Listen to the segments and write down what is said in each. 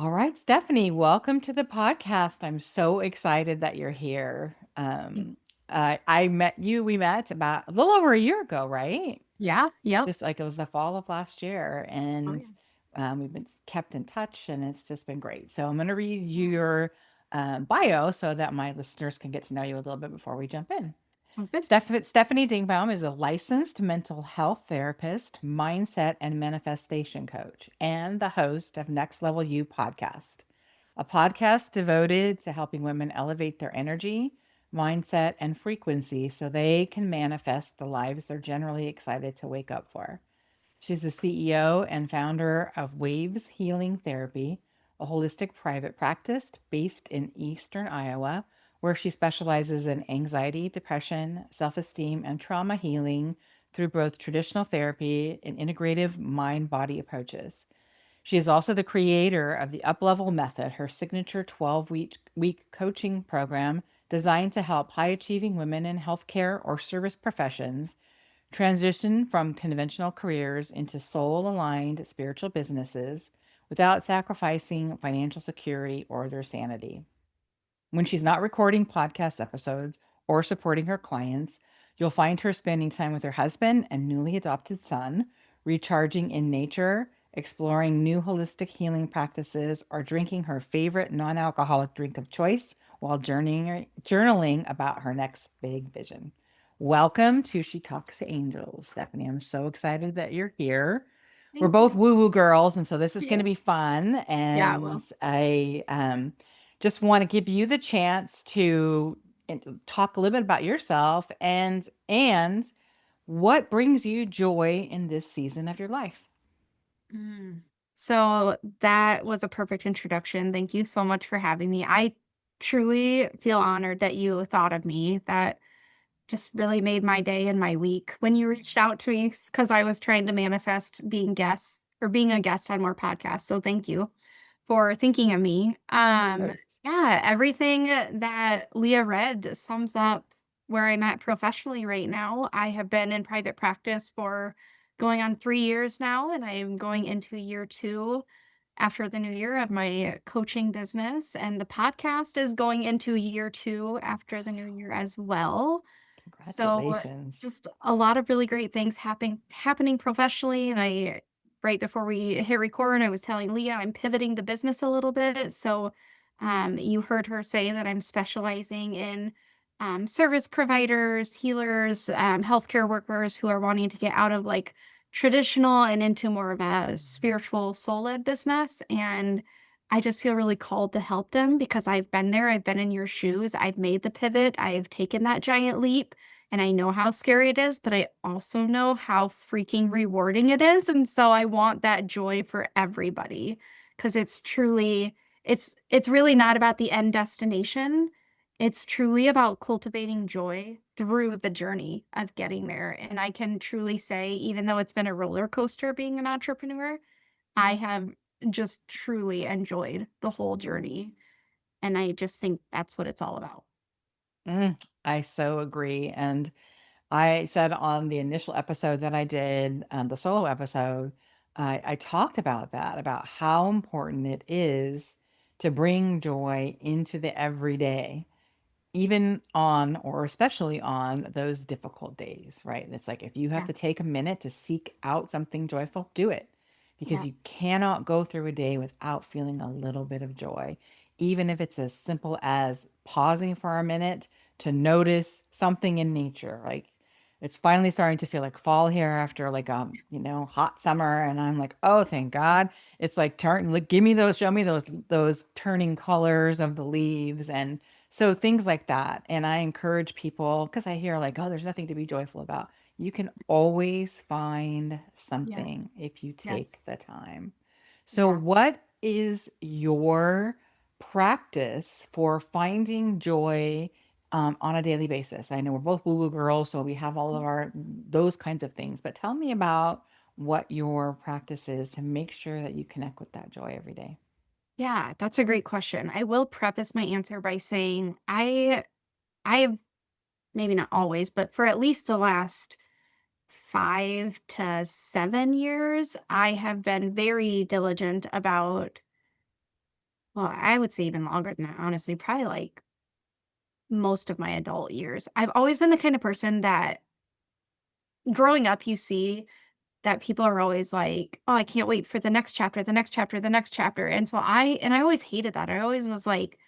All right, Stephanie, welcome to the podcast. I'm so excited that you're here. We met about a little over a year ago, right? Yeah, yep. Just like it was the fall of last year, Oh, and yeah. we've been kept in touch, and it's just been great. So I'm going to read you your bio so that my listeners can get to know you a little bit before we jump in. Sounds good. Stephanie Dingbaum is a licensed mental health therapist, mindset and manifestation coach, and the host of Next Level You podcast, a podcast devoted to helping women elevate their energy, mindset, and frequency so they can manifest the lives they're generally excited to wake up for. She's the CEO and founder of Waves Healing Therapy, a holistic private practice based in Eastern Iowa, where she specializes in anxiety, depression, self esteem, and trauma healing through both traditional therapy and integrative mind body approaches. She is also the creator of the Uplevel Method, her signature 12-week coaching program designed to help high achieving women in healthcare or service professions transition from conventional careers into soul aligned spiritual businesses without sacrificing financial security or their sanity. When she's not recording podcast episodes or supporting her clients, you'll find her spending time with her husband and newly adopted son, recharging in nature, exploring new holistic healing practices, or drinking her favorite non alcoholic drink of choice while journaling about her next big vision. Welcome to She Talks to Angels, Stephanie. I'm so excited that you're here. We're Thank both you. woo woo girls, and so this is going Yeah. to be fun. Yeah, And well, I just want to give you the chance to talk a little bit about yourself and what brings you joy in this season of your life. mm. So that was a perfect introduction. Thank you so much for having me. I truly feel honored that you thought of me. That just really made my day and my week when you reached out to me because I was trying to manifest being a guest on more podcasts. So thank you for thinking of me. Good. Yeah, everything that Leah read sums up where I'm at professionally right now. I have been in private practice for going on 3 years now, and I'm going into year two after the new year of my coaching business. And the podcast is going into year two after the new year as well. So Congratulations. just a lot of really great things happening professionally. And I right before we hit record, I was telling Leah I'm pivoting the business a little bit. So you heard her say that I'm specializing in service providers, healers, healthcare workers who are wanting to get out of like traditional and into more of a spiritual soul led business. And I just feel really called to help them because I've been there. I've been in your shoes. I've made the pivot. I've taken that giant leap and I know how scary it is, but I also know how freaking rewarding it is. And so I want that joy for everybody because it's really not about the end destination. It's truly about cultivating joy through the journey of getting there. And I can truly say, even though it's been a roller coaster being an entrepreneur, I have just truly enjoyed the whole journey. And I just think that's what it's all about. I so agree. And I said on the initial episode that I did, the solo episode, I talked about that, about how important it is to bring joy into the everyday, even on or especially on those difficult days, right? It's like if you have Yeah. to take a minute to seek out something joyful, do it because Yeah. you cannot go through a day without feeling a little bit of joy, even if it's as simple as pausing for a minute to notice something in nature. Like it's finally starting to feel like fall here after like hot summer and I'm like, "Oh, thank God." It's like turn like give me those show me those turning colors of the leaves and so things like that. And I encourage people because I hear like, oh, there's nothing to be joyful about. You can always find Yeah. something if you take Yes. the time. So, Yeah. what is your practice for finding joy on a daily basis? I know we're both woo woo girls, so we have all of our those kinds of things, but tell me about what your practice is to make sure that you connect with that joy every day. Yeah, that's a great question. I will preface my answer by saying I've maybe not always, but for at least the last 5 to 7 years, I have been very diligent about Well, I would say even longer than that, honestly, probably like most of my adult years. I've always been the kind of person that growing up, you see that people are always like, "Oh, I can't wait for the next chapter, the next chapter, the next chapter." And I always hated that. I always was like,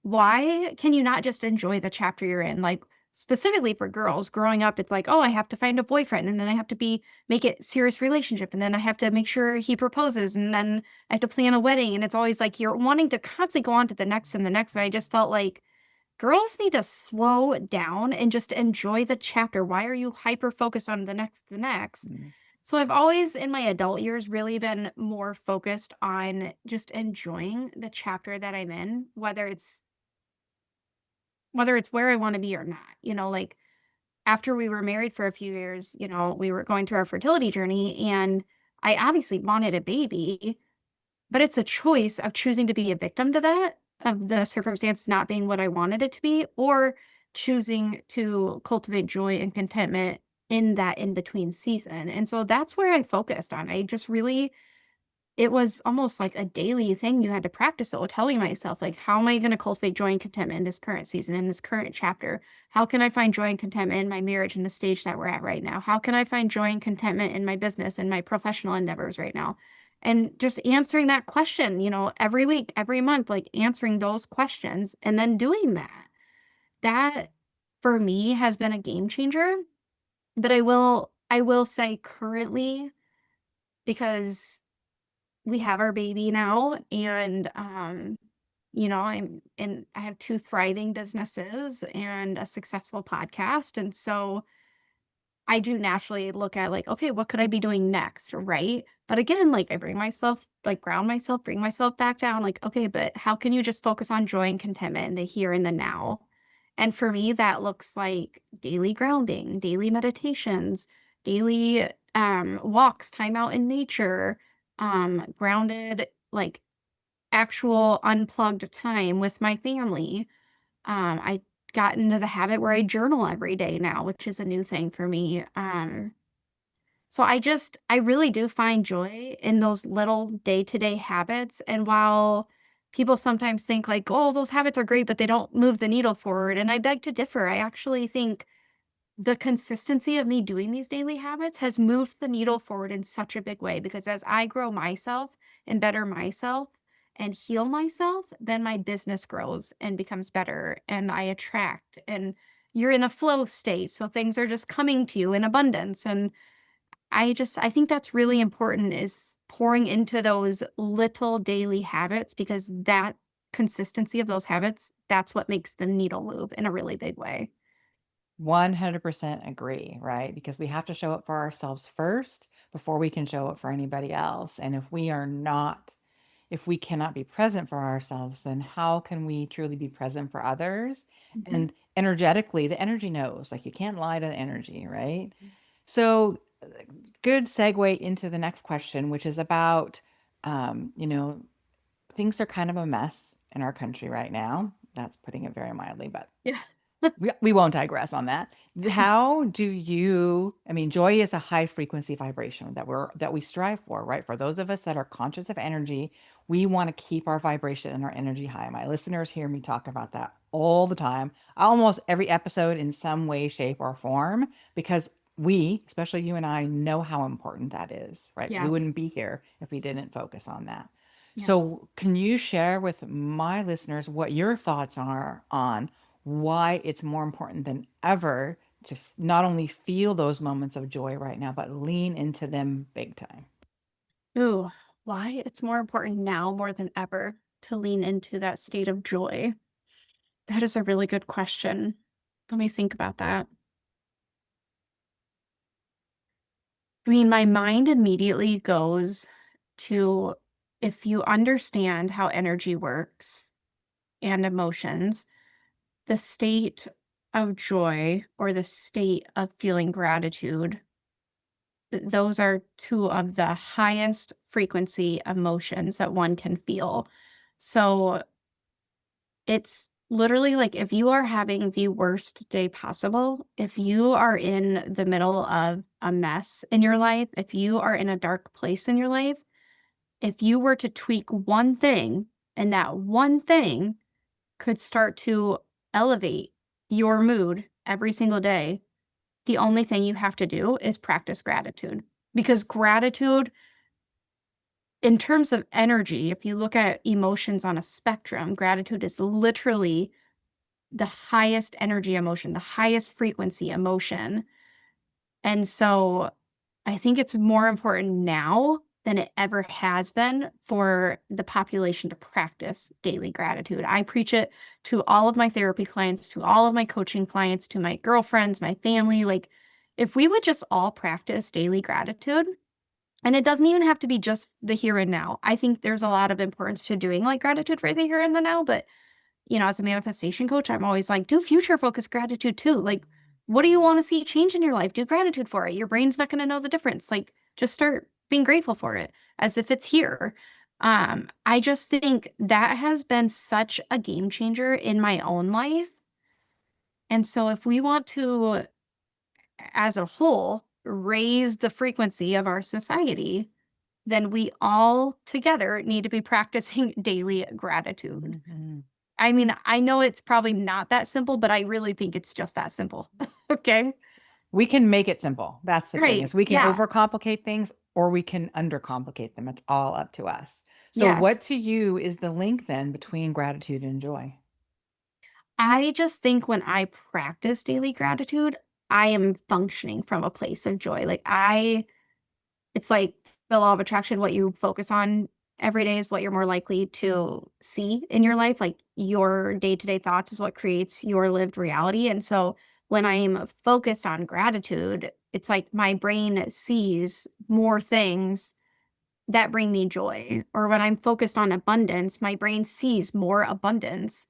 "Why can you not just enjoy the chapter you're in?" Like specifically for girls, growing up, it's like, "Oh, I have to find a boyfriend and then I have to be make it serious relationship and then I have to make sure he proposes and then I have to plan a wedding." And it's always like you're wanting to constantly go on to the next and the next. And I just felt like girls need to slow down and just enjoy the chapter. Why are you hyper focused on the next, the next? Mm, So I've always in my adult years really been more focused on just enjoying the chapter that I'm in, whether it's where I want to be or not. Like after we were married for a few years, we were going through our fertility journey and I obviously wanted a baby, but it's a choice of choosing to be a victim to that, of the circumstance not being what I wanted it to be, or choosing to cultivate joy and contentment in that in between season. And so that's where I focused on. I just really it was almost like a daily thing you had to practice it, telling myself, like, how am I going to cultivate joy and contentment in this current season, in this current chapter? How can I find joy and contentment in my marriage and the stage that we're at right now? How can I find joy and contentment in my business and my professional endeavors right now? And just answering that question, every week, every month, like answering those questions and then doing that. That for me has been a game changer. But I will say currently, because we have our baby now and I have two thriving businesses and a successful podcast. And so I do naturally look at like, okay, what could I be doing next? Right. But again, like I bring myself, like ground myself, bring myself back down, like, okay, but how can you just focus on joy and contentment in the here and the now? And for me, that looks like daily grounding, daily meditations, daily walks, time out in nature, grounded, like actual unplugged time with my family. I got into the habit where I journal every day now, which is a new thing for me. So I really do find joy in those little day-to-day habits. And while people sometimes think like, oh, those habits are great, but they don't move the needle forward. And I beg to differ. I actually think the consistency of me doing these daily habits has moved the needle forward in such a big way because as I grow myself and better myself and heal myself, then my business grows and becomes better and I attract and you're in a flow state. So things are just coming to you in abundance. And I think that's really important is pouring into those little daily habits because that consistency of those habits, that's what makes the needle move in a really big way. 100% agree, right? Because we have to show up for ourselves first before we can show up for anybody else. And if we cannot be present for ourselves, then how can we truly be present for others? Mhm. And energetically, the energy knows, like you can't lie to the energy, right? So, good segue into the next question, which is about, um, you know, things are kind of a mess in our country right now. That's putting it very mildly, but Yeah. we won't digress on that. How do you, I mean, joy is a high frequency vibration that we strive for, right? For those of us that are conscious of energy, we want to keep our vibration and our energy high. My listeners hear me talk about that all the time, almost every episode in some way, shape, or form, because we, especially you and I, know how important that is, right? We wouldn't Yes. be here if we didn't focus on that. Yes. So, can you share with my listeners what your thoughts are on why it's more important than ever to not only feel those moments of joy right now, but lean into them big time? Ooh, why it's more important now more than ever to lean into that state of joy. That is a really good question. Let me think about that. I mean, my mind immediately goes to if you understand how energy works and emotions, the state of joy or the state of feeling gratitude, those are two of the highest frequency emotions that one can feel. So it's literally like if you are having the worst day possible, if you are in the middle of a mess in your life, if you are in a dark place in your life, if you were to tweak one thing And that one thing could start to elevate your mood every single day. The only thing you have to do is practice gratitude. Because gratitude, in terms of energy, if you look at emotions on a spectrum, gratitude is literally the highest energy emotion, the highest frequency emotion. And so I think it's more important now than it ever has been for the population to practice daily gratitude. I preach it to all of my therapy clients, to all of my coaching clients, to my girlfriends, my family. Like, if we would just all practice daily gratitude, and it doesn't even have to be just the here and now. I think there's a lot of importance to doing like gratitude for the here and the now, but as a manifestation coach, I'm always like, do future focused gratitude too. Like, what do you want to see change in your life? Do gratitude for it. Your brain's not going to know the difference. Like, just start being grateful for it as if it's here. I just think that has been such a game changer in my own life. And so if we want to, as a whole, raise the frequency of our society, then we all together need to be practicing daily gratitude. Mhm. I mean, I know it's probably not that simple, but I really think it's just that simple. Okay. We can make it simple. That's the thing Right. is we can Yeah. overcomplicate things or we can undercomplicate them. It's all up to us. So what to Yes. you is the link then between gratitude and joy? I just think when I practice daily gratitude, I am functioning from a place of joy. It's like the law of attraction, what you focus on every day is what you're more likely to see in your life. Like your day-to-day thoughts is what creates your lived reality. And so when I'm focused on gratitude, it's like my brain sees more things that bring me joy. Or when I'm focused on abundance, my brain sees more abundance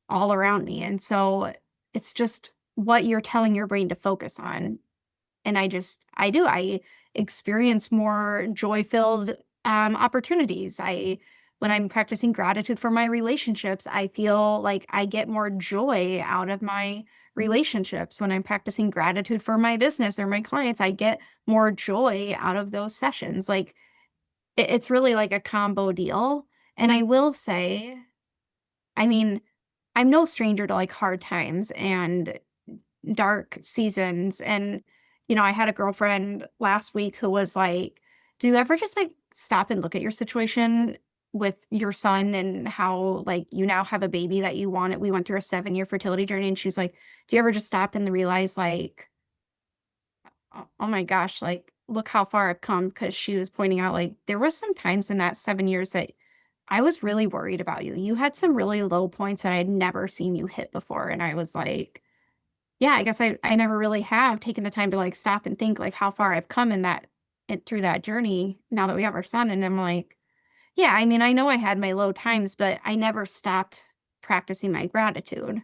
all around me. And so it's just what you're telling your brain to focus on. And I experience more joy-filled opportunities. When I'm practicing gratitude for my relationships, I feel like I get more joy out of my relationships. When I'm practicing gratitude for my business or my clients, I get more joy out of those sessions. Like it's really like a combo deal. And I will say, I mean, I'm no stranger to like hard times and dark seasons. And, I had a girlfriend last week who was like, do you ever just like stop and look at your situation with your son and how like you now have a baby that you wanted? We went through a 7-year fertility journey. And she's like, do you ever just stop and realize like, oh my gosh, like look how far I've come? Because she was pointing out like there was some times in that 7 years that I was really worried about you. You had some really low points that I had never seen you hit before. And I was like, yeah, I guess I never really have taken the time to like stop and think like how far I've come in through that journey now that we have our son. And I'm like, yeah, I mean, I know I had my low times, but I never stopped practicing my gratitude.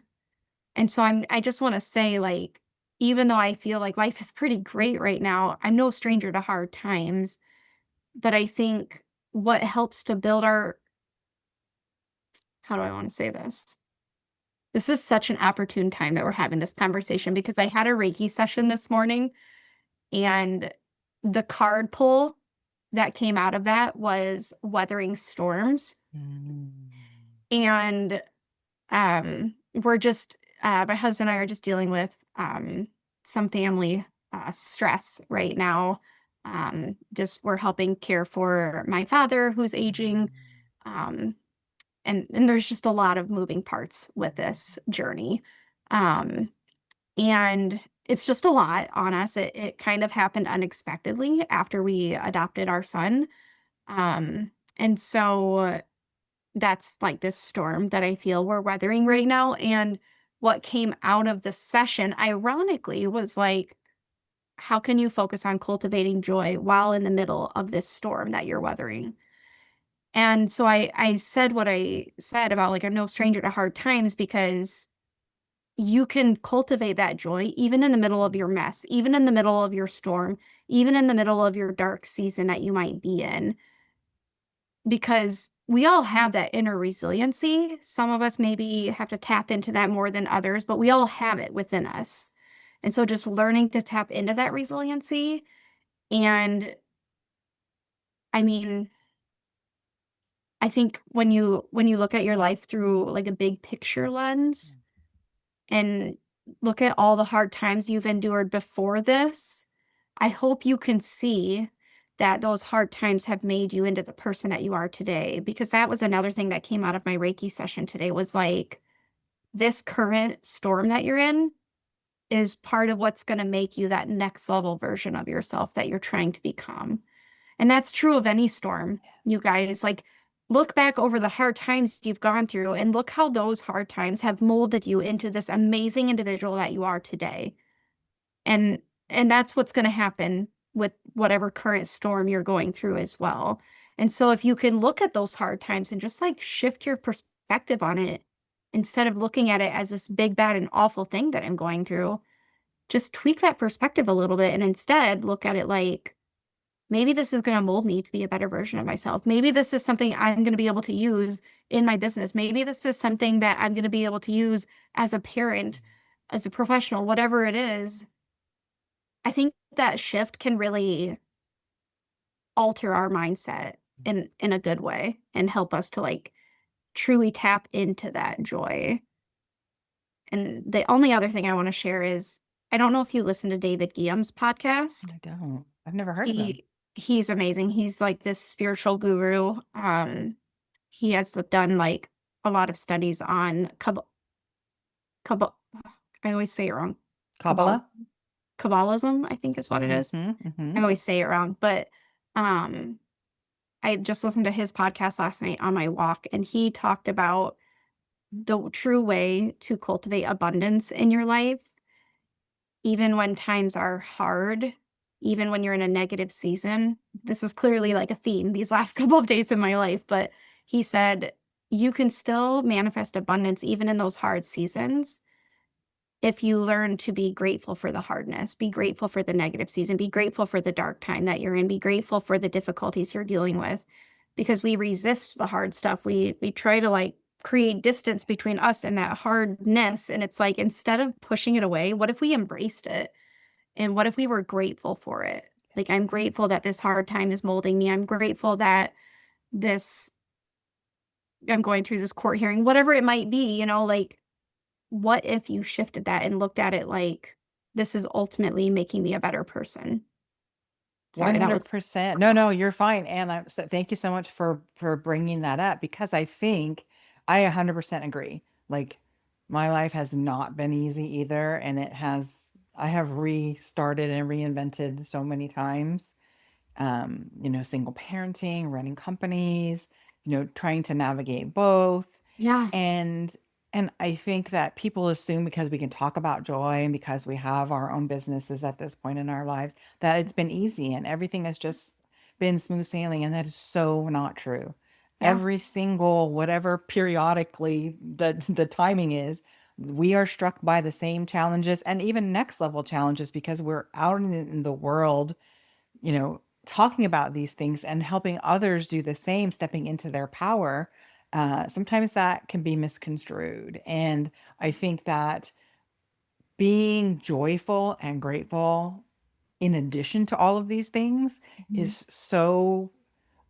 And so I just want to say like, even though I feel like life is pretty great right now, I'm no stranger to hard times, but I think what helps to build how do I want to say this? This is such an opportune time that we're having this conversation because I had a Reiki session this morning. And the card pull that came out of that was weathering storms. Mm. And we're just, my husband and I are just dealing with some family stress right now. Just we're helping care for my father who's aging. Um, and there's just a lot of moving parts with this journey. Um, And it's just a lot on us. It kind of happened unexpectedly after we adopted our son. And so that's like this storm that I feel we're weathering right now. And what came out of the session, ironically, was like, how can you focus on cultivating joy while in the middle of this storm that you're weathering? And so I said what I said about like, I'm no stranger to hard times because you can cultivate that joy even in the middle of your mess, even in the middle of your storm, even in the middle of your dark season that you might be in, because we all have that inner resiliency. Some of us maybe have to tap into that more than others, but we all have it within us. And so just learning to tap into that resiliency. And I mean, I think when you look at your life through like a big picture lens and look at all the hard times you've endured before this, I hope you can see that those hard times have made you into the person that you are today. Because that was another thing that came out of my Reiki session today was like this current storm that you're in is part of what's going to make you that next level version of yourself that you're trying to become. And that's true of any storm, you guys. Like, look back over the hard times you've gone through and look how those hard times have molded you into this amazing individual that you are today. And and that's what's going to happen with whatever current storm you're going through as well. And so if you can look at those hard times and just like shift your perspective on it instead of looking at it as this big bad and awful thing that I'm going through, just tweak that perspective a little bit and instead look at it like maybe this is going to mold me to be a better version of myself. Maybe this is something I'm going to be able to use in my business. Maybe this is something that I'm going to be able to use as a parent, as a professional, whatever it is. I think that shift can really alter our mindset in a good way and help us to like truly tap into that joy. And the only other thing I want to share is I don't know if you listen to David Guillaume's podcast. I don't. I've never heard of them. He's amazing. He's like this spiritual guru. He has done like a lot of studies on Kabbalah. I always say it wrong. Kabbalah, Kabbalah? Kabbalism, I think is what it is. Mm-hmm. Mm-hmm. I always say it wrong, but um, I just listened to his podcast last night on my walk, and he talked about the true way to cultivate abundance in your life, even when times are hard, even when you're in a negative season. This is clearly like a theme these last couple of days of my life, but he said you can still manifest abundance even in those hard seasons if you learn to be grateful for the hardness, be grateful for the negative season, be grateful for the dark time that you're in, be grateful for the difficulties you're dealing with, because we resist the hard stuff. We try to like create distance between us and that hardness. And it's like, instead of pushing it away, what if we embraced it? And what if we were grateful for it? Like, I'm grateful that this hard time is molding me. I'm grateful that this, I'm going through this court hearing, whatever it might be, like, what if you shifted that and looked at it like, this is ultimately making me a better person? Sorry, that was 100%. No, no, you're fine. And thank you so much for bringing that up because I think I 100% agree. Like my life has not been easy either, and I have restarted and reinvented so many times. Single parenting, running companies, trying to navigate both. yeah, And and I think that people assume because we can talk about joy and because we have our own businesses at this point in our lives that it's been easy and everything has just been smooth sailing, and that is so not true. yeah, Every single whatever periodically the timing is, we are struck by the same challenges and even next level challenges because we're out in the world, talking about these things and helping others do the same, stepping into their power. Sometimes that can be misconstrued. And I think that being joyful and grateful in addition to all of these things mhm, is so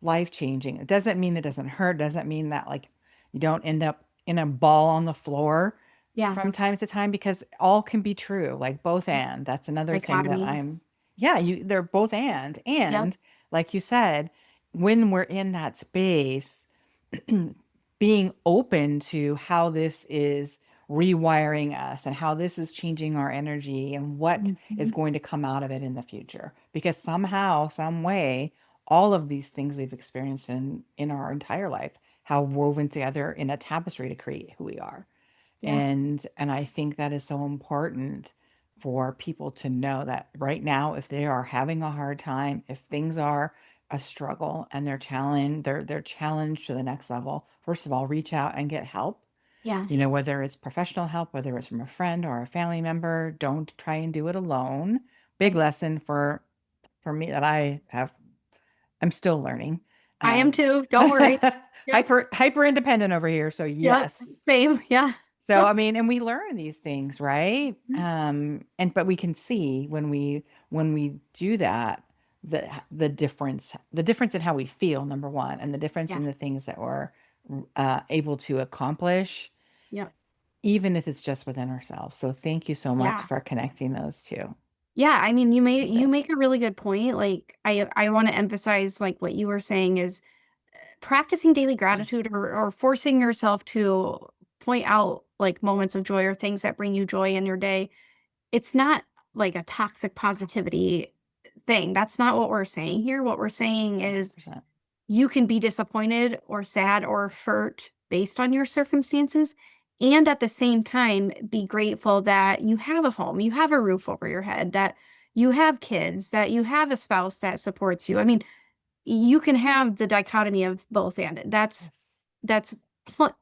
life changing. It doesn't mean it doesn't hurt, doesn't mean that like you don't end up in a ball on the floor yeah, from time to time because all can be true, like both and. That's another thing that I'm dichotomies. yeah, they're both and. Yep, And like you said, when we're in that space, being open to how this is rewiring us and how this is changing our energy and what is mhm, going to come out of it in the future. Because somehow, some way, all of these things we've experienced in our entire life have woven together in a tapestry to create who we are. yeah, And I think that is so important for people to know that right now, if they are having a hard time, if things are a struggle and they're challenged to the next level, first of all, reach out and get help. yeah. Whether it's professional help, whether it's from a friend or a family member, don't try and do it alone. Big Right. lesson for me that I'm still learning. I am Um, too. Don't worry. Yep. hyper independent over here, so Yep. yes. Same. Yeah. So, I mean, and we learn these things, right? Mhm. And but we can see when we do that, the difference in how we feel, number one, and the difference Yeah. in the things that we're able to accomplish, Yep. even if it's just within ourselves. So thank you so much Yeah. for connecting those two. Yeah, I mean, Appreciate you it. make a really good point. Like I want to emphasize like what you were saying is practicing daily gratitude or forcing yourself to point out like moments of joy or things that bring you joy in your day. It's not like a toxic positivity thing. That's not what we're saying here. What we're saying is 100%. you can be disappointed or sad or hurt based on your circumstances. And at the same time, be grateful that you have a home, you have a roof over your head, that you have kids, that you have a spouse that supports you. I mean, you can have the dichotomy of both and Yes. that's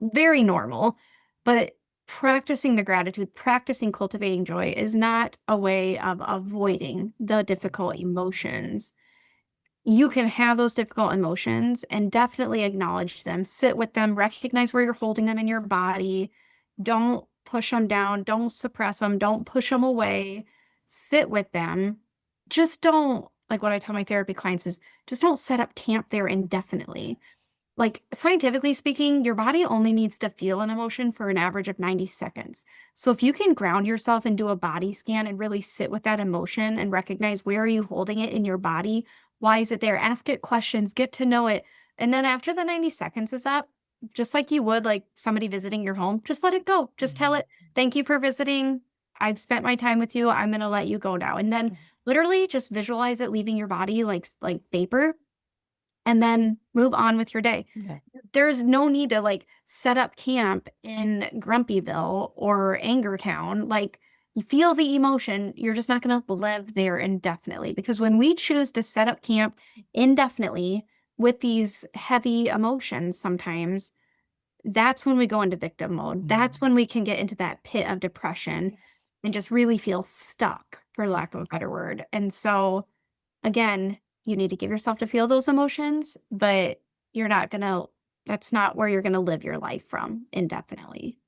very normal, but practicing the gratitude, practicing cultivating joy is not a way of avoiding the difficult emotions. You can have those difficult emotions and definitely acknowledge them, sit with them, recognize where you're holding them in your body. Don't push them down, don't suppress them, don't push them away. Sit with them. Just don't, like what I tell my therapy clients is just don't set up camp there indefinitely. Like scientifically speaking, your body only needs to feel an emotion for an average of 90 seconds. So if you can ground yourself and do a body scan and really sit with that emotion and recognize where are you holding it in your body? Why is it there? Ask it questions, get to know it. And then after the 90 seconds is up, just like you would like somebody visiting your home, just let it go. Just tell Mhm. it, thank you for visiting. I've spent my time with you. I'm going to let you go now. And then Mhm. literally just visualize it leaving your body like vapor and then move on with your day. Yeah. There's no need to like set up camp in Grumpyville or Angertown. Like you feel the emotion, you're just not going to live there indefinitely because when we choose to set up camp indefinitely with these heavy emotions sometimes, that's when we go into victim mode. That's Mhm. when we can get into that pit of depression Yes. and just really feel stuck, for lack of a better word. And so again, you need to give yourself to feel those emotions, but you're not gonna that's not where you're gonna live your life from indefinitely.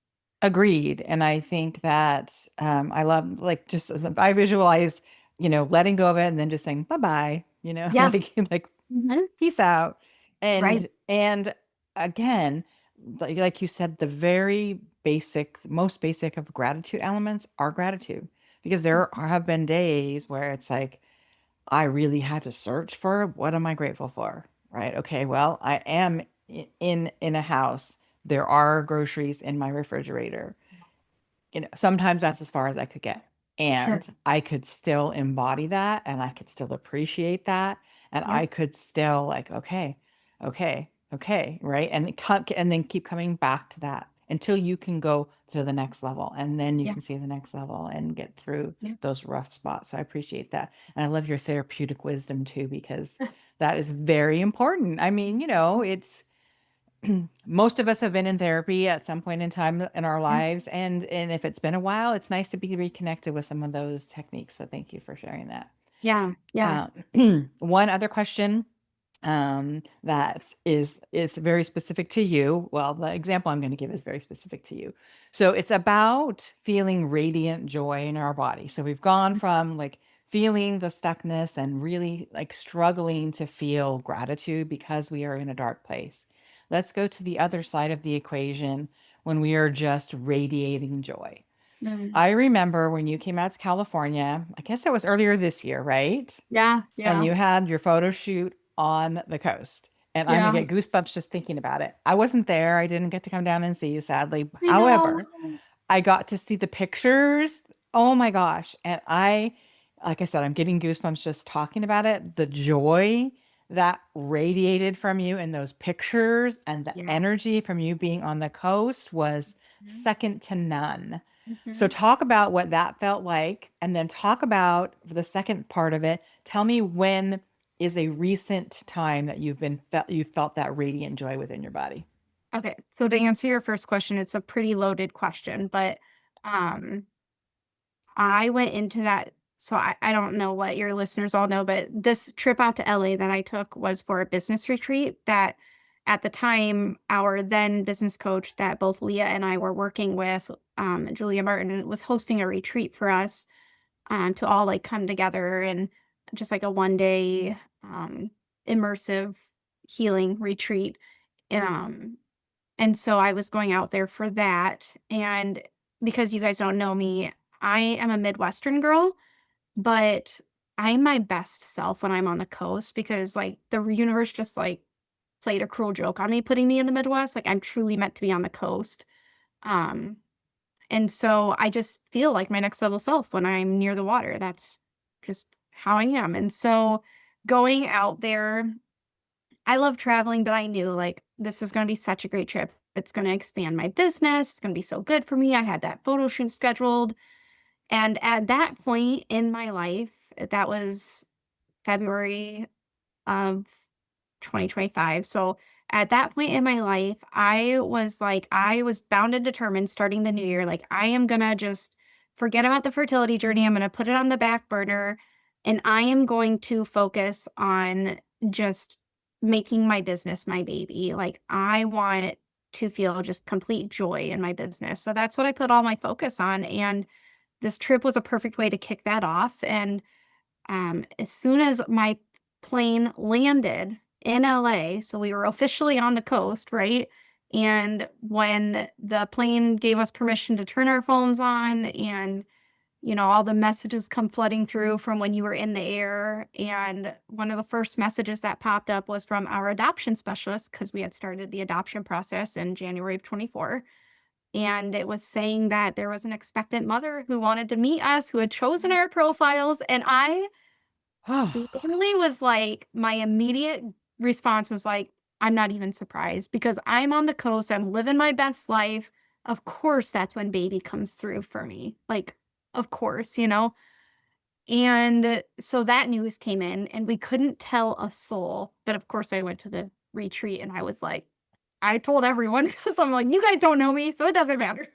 Agreed. And I think that I love, like, just as I visualize, letting go of it and then just saying bye bye, Yeah. like Mhm. peace out. Right. And again, like you said, the very basic, most basic of gratitude elements are gratitude, because have been days where it's like I really had to search for what am I grateful for, right? Okay, well, I am in a house. There are groceries in my refrigerator. Sometimes that's as far as I could get. Sure. And I could still embody that, and I could still appreciate that, and Yeah. I could still, like, okay, okay, okay, right? And then keep coming back to that until you can go to the next level, and then you Yeah. can see the next level and get through Yeah. those rough spots. So I appreciate that. And I love your therapeutic wisdom too, because that is very important. I mean, it's most of us have been in therapy at some point in time in our Yeah. lives, and if it's been a while, it's nice to be reconnected with some of those techniques. So thank you for sharing that. Yeah. Yeah. One other question that is very specific to you. Well, the example I'm going to give is very specific to you. So it's about feeling radiant joy in our body. So we've gone from like feeling the stuckness and really like struggling to feel gratitude because we are in a dark place. Let's go to the other side of the equation when we are just radiating joy. Mm. I remember when you came out to California, I guess that was earlier this year, right? Yeah. And Yeah. you had your photo shoot on the coast. And I'm gonna Yeah. get goosebumps just thinking about it. I wasn't there. I didn't get to come down and see you, sadly. I know. However, I got to see the pictures. Oh my gosh. And like I said, I'm getting goosebumps just talking about it. The joy that radiated from you in those pictures and the Yeah. energy from you being on the coast was Mhm. second to none. So Mhm. talk about what that felt like, and then talk about the second part of it. Tell me, when is a recent time that you felt that radiant joy within your body? Okay. So to answer your first question, it's a pretty loaded question, but um I went into that so I don't know what your listeners all know, but this trip out to LA that I took was for a business retreat that at the time, our then business coach that both Leah and I were working with, Julia Martin, was hosting a retreat for us to all like come together and just like a 1 day immersive healing retreat. Um, and so I was going out there for that. And because you guys don't know me, I am a Midwestern girl, but I'm my best self when I'm on the coast because like the universe just like played a cruel joke on me putting me in the Midwest. Like I'm truly meant to be on the coast. Um, and so I just feel like my next level self when I'm near the water. That's just how I am. And so going out there, I love traveling, but I knew like this is going to be such a great trip. It's going to expand my business. It's going to be so good for me. I had that photo shoot scheduled. And at that point in my life, that was February of 2025. So at that point in my life, I was like, I was bound and determined starting the new year. Like, I am going to just forget about the fertility journey. I'm going to put it on the back burner and I am going to focus on just making my business my baby. Like, I want to feel just complete joy in my business. So that's what I put all my focus on. And this trip was a perfect way to kick that off. And as soon as my plane landed in LA, so we were officially on the coast, right? And when the plane gave us permission to turn our phones on and all the messages come flooding through from when you were in the air. And one of the first messages that popped up was from our adoption specialist because we had started the adoption process in January of 24. And it was saying that there was an expectant mother who wanted to meet us, who had chosen our profiles. And I literally was like, my immediate response was like, I'm not even surprised because I'm on the coast. I'm living my best life. Of course, that's when baby comes through for me. Like, of course. And so that news came in, and we couldn't tell a soul. But of course, I went to the retreat and I was like, I told everyone because I'm like, you guys don't know me, so it doesn't matter.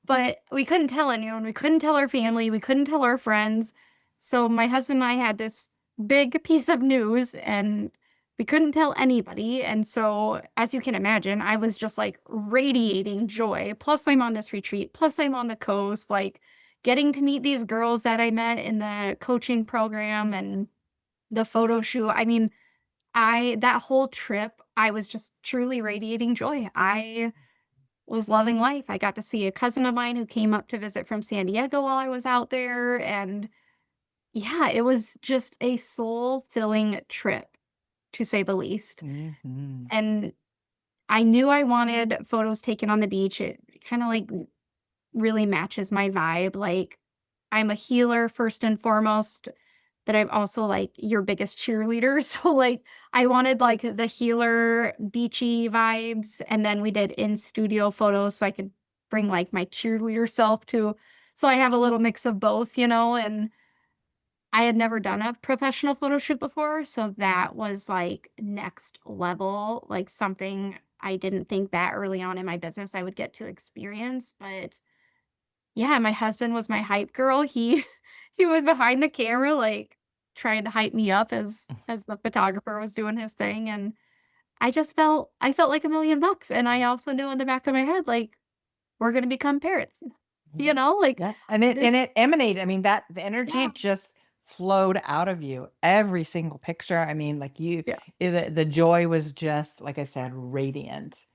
But we couldn't tell anyone. We couldn't tell our family. We couldn't tell our friends. So my husband and I had this big piece of news and we couldn't tell anybody. And so, as you can imagine, I was just like radiating joy. Plus, I'm on this retreat. Plus, I'm on the coast, like getting to meet these girls that I met in the coaching program and the photo shoot. I mean, that whole trip, I was just truly radiating joy. I was loving life. I got to see a cousin of mine who came up to visit from San Diego while I was out there. And yeah, it was just a soul-filling trip, to say the least. Mhm. And I knew I wanted photos taken on the beach. It kind of like really matches my vibe. Like, I'm a healer first and foremost, but I'm also like your biggest cheerleader. So like I wanted like the healer beachy vibes. And then we did in studio photos so I could bring like my cheerleader self too. So I have a little mix of both. And I had never done a professional photo shoot before. So that was like next level, like something I didn't think that early on in my business I would get to experience. But yeah, my husband was my hype girl. He he was behind the camera, like, trying to hype me up as the photographer was doing his thing, and I felt like $1,000,000, and I also knew in the back of my head, like, we're gonna become parents, like, Yeah, and it this. emanated. I mean, that the energy Yeah, just flowed out of you. Every single picture. I mean, like yeah. the joy was just like I said, radiant.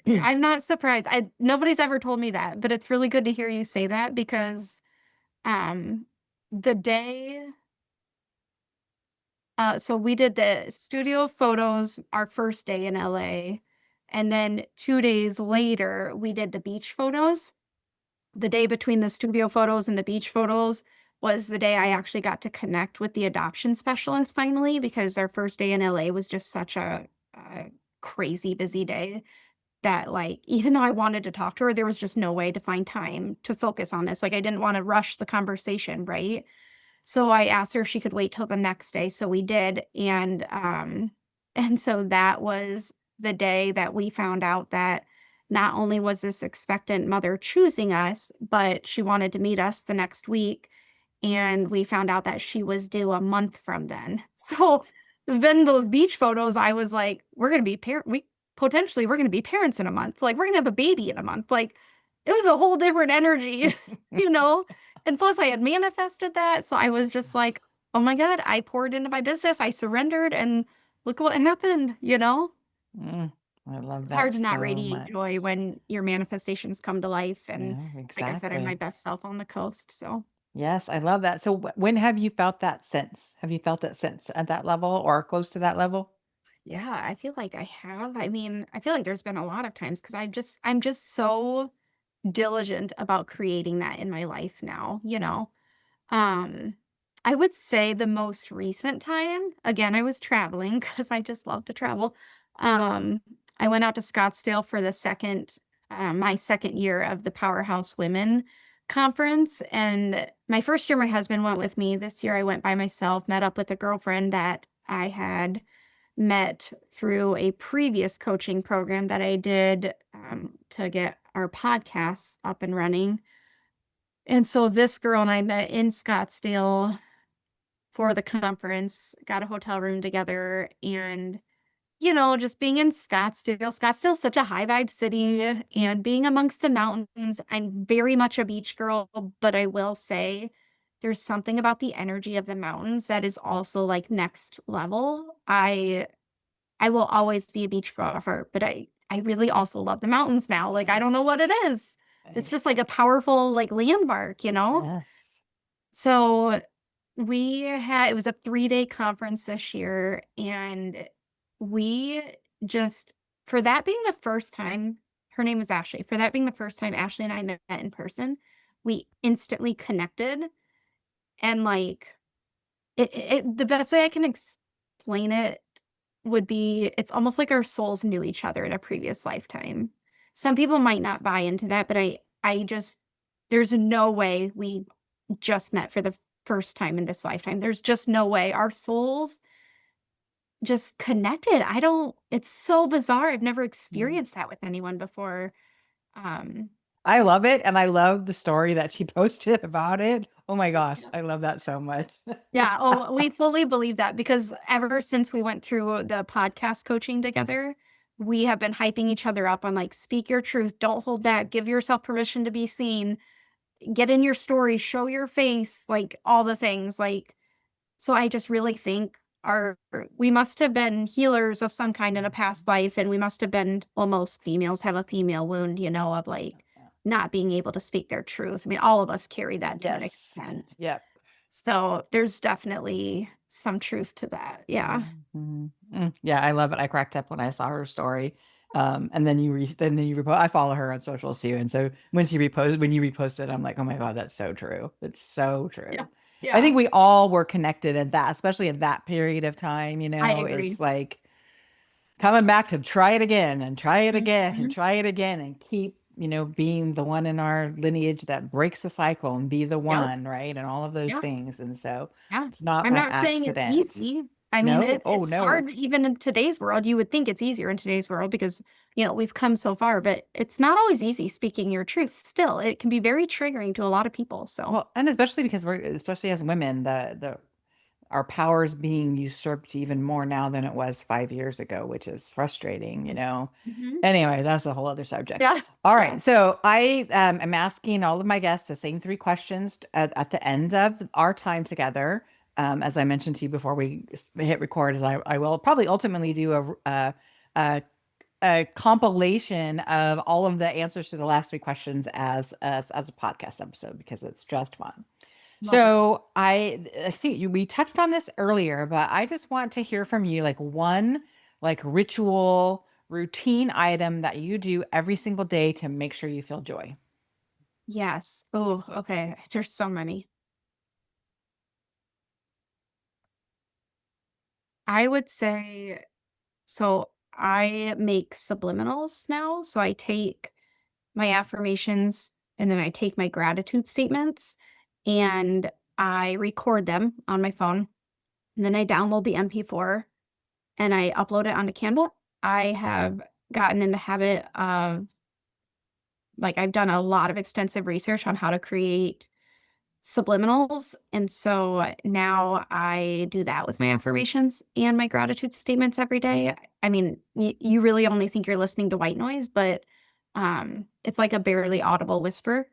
I'm not surprised. Nobody's ever told me that, but it's really good to hear you say that because, um, the day so we did the studio photos our first day in LA, and then 2 days later, we did the beach photos. The day between the studio photos and the beach photos was the day I actually got to connect with the adoption specialist finally, because our first day in LA was just such a crazy busy day that, like, even though I wanted to talk to her, there was just no way to find time to focus on this. Like, I didn't wanna rush the conversation, right? So I asked her if she could wait till the next day, so we did, and so that was the day that we found out that not only was this expectant mother choosing us, but she wanted to meet us the next week, and we found out that she was due a month from then. So, then those beach photos, I was like, we're gonna be parents in a month, like, we're gonna have a baby in a month, like, it was a whole different energy, you know? And plus I had manifested that, so I was just like, oh my God, I poured into my business, I surrendered, and look what happened, you know? Mm, I love It's that hard to not so radiate much. joy when your manifestations come to life. And Yeah, like I said, I'm my exactly. best self on the coast. So Yes, I love that. So when have you felt that since? Have you felt it since at that level or close to that level? yeah, I feel like I have. I mean, I feel like there's been a lot of times because I'm just so diligent about creating that in my life now, you know. Um, I would say the most recent time, again, I was traveling because I just love to travel. Um, I went out to Scottsdale for the my second year of the Powerhouse Women conference. And my first year, my husband went with me. This year, I went by myself, met up with a girlfriend that I had met through a previous coaching program that I did to get our podcasts up and running. And so this girl and I met in Scottsdale for the conference, got a hotel room together, and, you know, just being in Scottsdale's such a high vibe city, and being amongst the mountains. I'm very much a beach girl, but I will say there's something about the energy of the mountains that is also like next level. I will always be a beach girl at heart, but I really also love the mountains now. Like I Yes. don't know what it is. It's I, just like a powerful like landmark, you know? yes. So it was a 3-day conference this year, and we just for that being the first time, her name was Ashley. For that being the first time Ashley and I met in person, we instantly connected. And like the best way I can explain it would be it's almost like our souls knew each other in a previous lifetime. Some people might not buy into that, but I just there's no way we just met for the first time in this lifetime. There's just no way. Our souls just connected. I don't It's so bizarre. I've never Mm. experienced that with anyone before. Um, I love it, and I love the story that she posted about it. Oh my gosh, yeah. I love that so much. Yeah, oh, we fully believe that because ever since we went through the podcast coaching together, we have been hyping each other up on like, speak your truth, don't hold back, give yourself permission to be seen, get in your story, show your face, like all the things. Like, so I just really think we must have been healers of some kind in a past life, and we must have been, well, most females have a female wound, you know, of like not being able to speak their truth. I mean, all of us carry that to an Yes. extent. Yep. So there's definitely some truth to that. Yeah. Mhm. Yeah, I love it. I cracked up when I saw her story. And then you repost. I follow her on socials too, and so when you reposted, I'm like, oh my God, that's so true. It's so Yeah. true. I Yeah. think we all were connected at that, especially at that period of time. I It's agree. like coming back to try it again and try it again and Mhm. try it again and keep, being the one in our lineage that breaks the cycle and be the Yep. one, right? And all of those Yeah. things. And so Yeah. it's not I'm by not saying it's accident. easy. I mean, No, oh it's no. hard even in today's world. You would think it's easier in today's world because, you know, we've come so far, but it's not always easy speaking your truth. Still, it can be very triggering to a lot of people. So, Well, and especially because especially as women, the our power is being usurped even more now than it was 5 years ago, which is frustrating. mhm. Anyway, that's a whole other subject. Yeah. All Yeah. right. So I am asking all of my guests the same three questions at the end of our time together. As I mentioned to you before we hit record, is I will probably ultimately do a, a compilation of all of the answers to the last three questions as a podcast episode because it's just fun. Love it. So I think we touched on this earlier, but I just want to hear from you like one like ritual routine item that you do every single day to make sure you feel joy. Yes. Oh, okay. There's so many. I would say so I make subliminals now. So I take my affirmations and then I take my gratitude statements and I record them on my phone. And then I download the MP4 and I upload it onto Canva. I have gotten in the habit of like I've done a lot of extensive research on how to create subliminals. And so now I do that with my affirmations and my gratitude statements every day. I mean, you really only think you're listening to white noise, but it's like a barely audible whisper.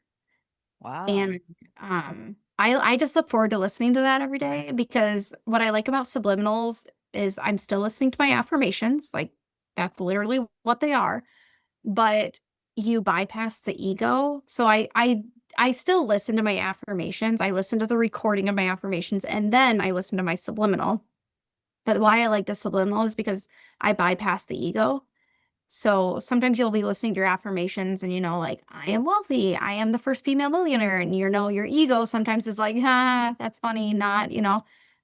Wow. And I just look forward to listening to that every day because what I like about subliminals is I'm still listening to my affirmations. Like that's literally what they are, but you bypass the ego. So I still listen to my affirmations. I listen to the recording of my affirmations and then I listen to my subliminal. But why I like the subliminal is because I bypass the ego. So sometimes you'll be listening to your affirmations and like, I am wealthy. I am the first female millionaire. And your ego sometimes is like, that's funny, not.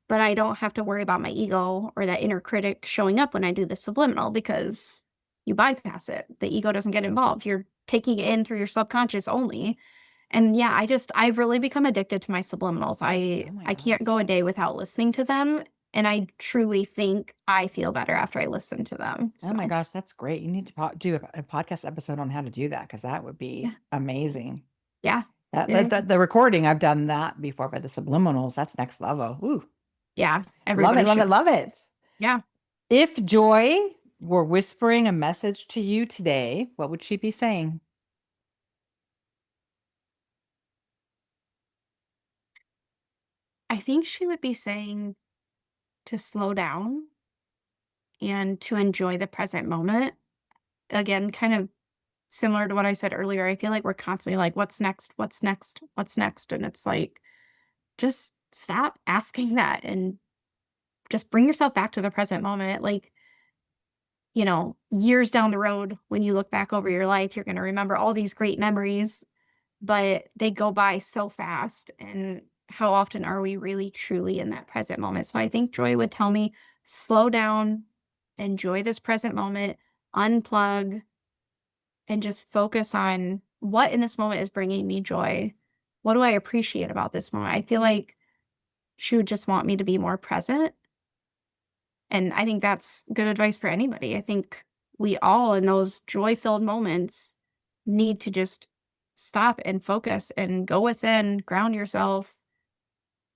But I don't have to worry about my ego or that inner critic showing up when I do the subliminal because you bypass it. The ego doesn't get involved. You're taking it in through your subconscious only. And yeah, I've really become addicted to my subliminals. Oh my I can't gosh. go a day without listening to them. And I truly think I feel better after I listen to them. Oh So my gosh, that's great. You need to do a podcast episode on how to do that because that would be yeah, amazing. yeah, That, it that, is. that the recording, I've done that before, but the subliminals, that's next level. Ooh, Yeah, love it, everybody love it, should. love it. Yeah. If Joy were whispering a message to you today, what would she be saying? I think she would be saying to slow down and to enjoy the present moment. Again, kind of similar to what I said earlier. I feel like we're constantly like, what's next? What's next? What's next? And it's like, just stop asking that and just bring yourself back to the present moment. Like, years down the road, when you look back over your life, you're going to remember all these great memories, but they go by so fast. And how often are we really truly in that present moment? So I think Joy would tell me, slow down, enjoy this present moment, unplug, and just focus on what in this moment is bringing me joy. What do I appreciate about this moment? I feel like she would just want me to be more present. And I think that's good advice for anybody. I think we all, in those joy filled moments, need to just stop and focus and go within, ground yourself,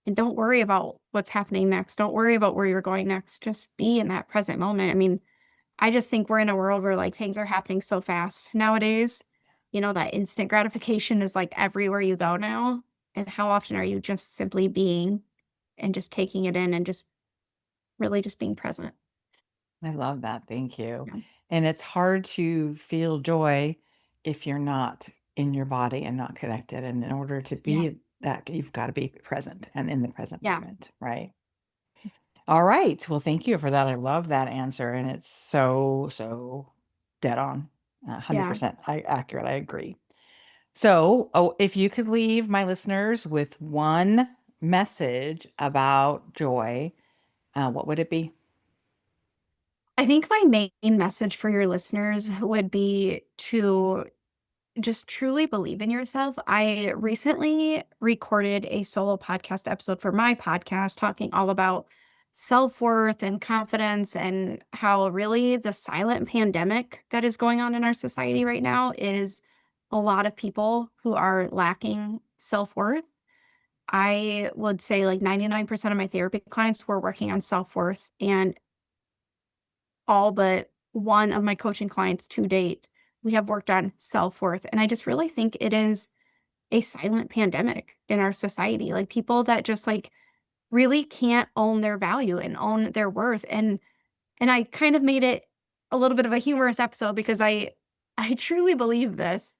and don't worry about what's happening next. Don't worry about where you're going next. Just be in that present moment. I mean, I just think we're in a world where like things are happening so fast nowadays. That instant gratification is like everywhere you go now. And how often are you just simply being and just taking it in and just really just being present? I love that. Thank you. Yeah. And it's hard to feel joy if you're not in your body and not connected. And in order to Yeah. be that, you've got to be present and in the present Yeah. moment, right? All right. Well, thank you for that. I love that answer. And it's so, so dead on. Yeah. 100% accurate. I agree. So, if you could leave my listeners with one message about joy, what would it be? I think my main message for your listeners would be to just truly believe in yourself. I recently recorded a solo podcast episode for my podcast talking all about self worth and confidence and how really the silent pandemic that is going on in our society right now is a lot of people who are lacking self worth. I would say like 99% of my therapy clients were working on self worth, and all but one of my coaching clients to date, we have worked on self worth. And I just really think it is a silent pandemic in our society. Like people that just like really can't own their value and own their worth. And I kind of made it a little bit of a humorous episode because I truly believe this.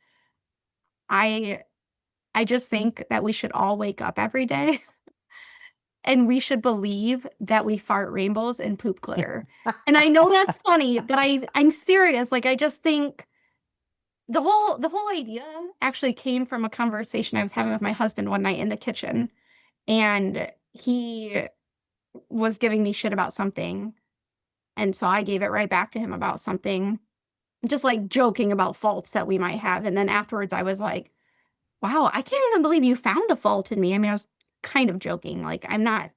I I just think that we should all wake up every day and we should believe that we fart rainbows and poop glitter. And I know that's funny, but I'm serious. Like I just think the whole idea actually came from a conversation I was having with my husband one night in the kitchen. And he was giving me shit about something. And so I gave it right back to him about something, just like joking about faults that we might have. And then afterwards I was like, wow, I can't even believe you found a fault in me. I mean, I was kind of joking. Like I'm not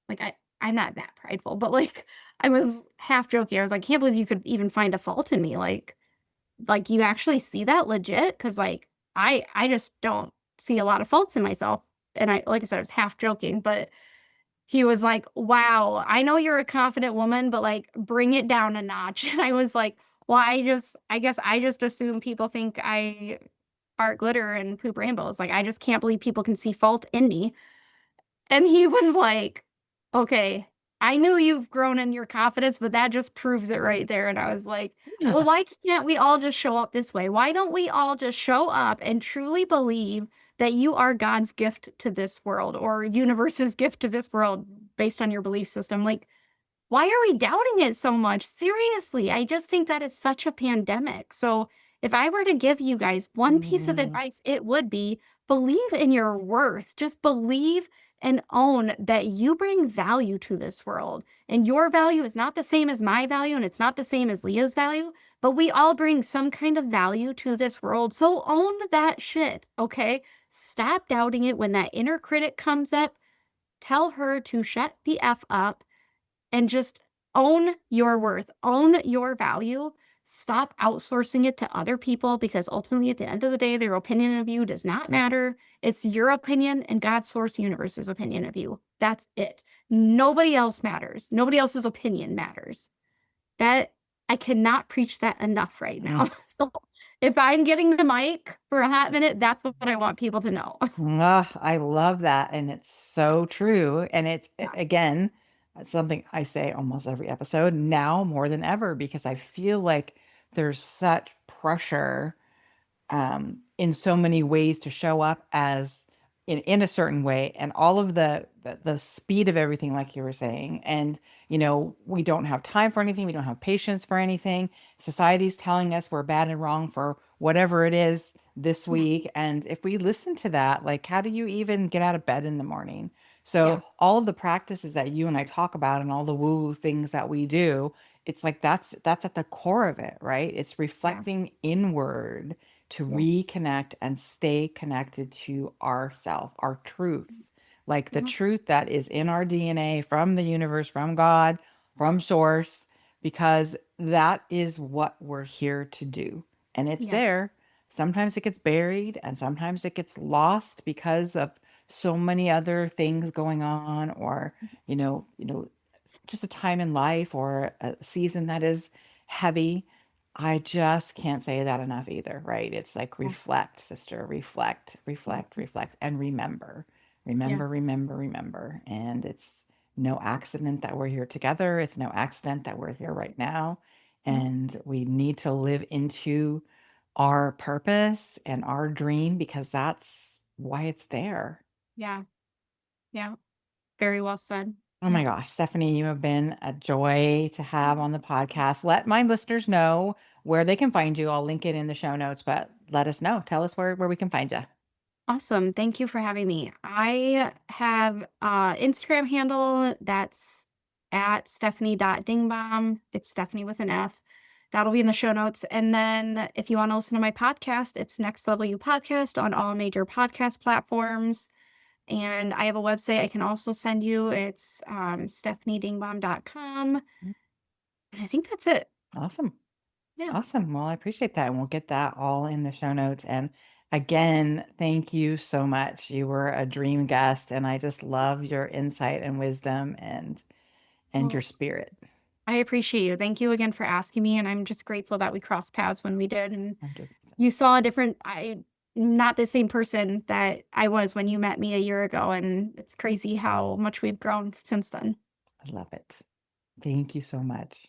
that prideful, but like I was half joking. I was like, can't believe you could even find a fault in me. Like you actually see that legit? Cause like I just don't see a lot of faults in myself. And like I said, I was half joking, but he was like, wow, I know you're a confident woman, but like bring it down a notch. And I was like, well, I guess I just assume people think I fart glitter and poop rainbows. Like I just can't believe people can see fault in me. And he was like, okay, I knew you've grown in your confidence, but that just proves it right there. And I was like, well, Yeah. why can't we all just show up this way? Why don't we all just show up and truly believe that you are God's gift to this world or universe's gift to this world based on your belief system? Like, why are we doubting it so much? Seriously, I just think that is such a pandemic. So, if I were to give you guys one piece of Mm, advice, it would be believe in your worth. Just believe and own that you bring value to this world. And your value is not the same as my value, and it's not the same as Leah's value, but we all bring some kind of value to this world. So, own that shit, okay? Stop doubting it when that inner critic comes up. Tell her to shut the F up and just own your worth, own your value. Stop outsourcing it to other people because ultimately, at the end of the day, their opinion of you does not matter. It's your opinion and God's source universe's opinion of you. That's it. Nobody else matters. Nobody else's opinion matters. That I cannot preach that enough right mm. now. So if I'm getting the mic for a hot minute, that's what I want people to know. Ah, I love that. And it's so true. And it's, Yeah. again, something I say almost every episode now more than ever because I feel like there's such pressure in so many ways to show up as in a certain way and all of the speed of everything like you were saying and we don't have time for anything, we don't have patience for anything. Society's telling us we're bad and wrong for whatever it is this Yeah. week, and if we listen to that, like, how do you even get out of bed in the morning? Yeah. So all of the practices that you and I talk about and all the woo things that we do, it's like that's at the core of it, right? It's Yes. reflecting inward to Yes. reconnect and stay connected to ourself, our truth, like the Yeah. truth that is in our DNA from the universe, from God, from source, because that is what we're here to do. And it's Yeah. there. Sometimes it gets buried and sometimes it gets lost because of so many other things going on, or, just a time in life or a season that is heavy. I just can't say that enough either, right? It's like Yeah. reflect, sister, reflect, reflect, Mhm. reflect, and remember, Yeah. remember, remember, remember. And it's no accident that we're here together. It's no accident that we're here right now. Yeah. And we need to live into our purpose and our dream because that's why it's there. Yeah. Yeah. Very well said. Oh Yeah. my gosh, Stephanie, you have been a joy to have on the podcast. Let my listeners know where they can find you. I'll link it in the show notes, but let us know. Tell us where we can find you. Awesome. Thank you for having me. I have Instagram handle that's at Stephanie.dingbomb. It's Stephanie with an F. That'll be in the show notes. And then if you want to listen to my podcast, it's Next Level You Podcast on all major podcast platforms. And I have a website I can also send you. It's stephaniedingbomb.com. Mm, And I think that's it. awesome. Yeah. Awesome. Well, I appreciate that. And we'll get that all in the show notes. And again, thank you so much. You were a dream guest, and I just love your insight and wisdom and your Well, spirit. I appreciate you. Thank you again for asking me. And I'm just grateful that we crossed paths when we did. And 100%. you saw a different, not the same person that I was when you met me a year ago. And it's crazy how much we've grown since then. I love it. Thank you so much.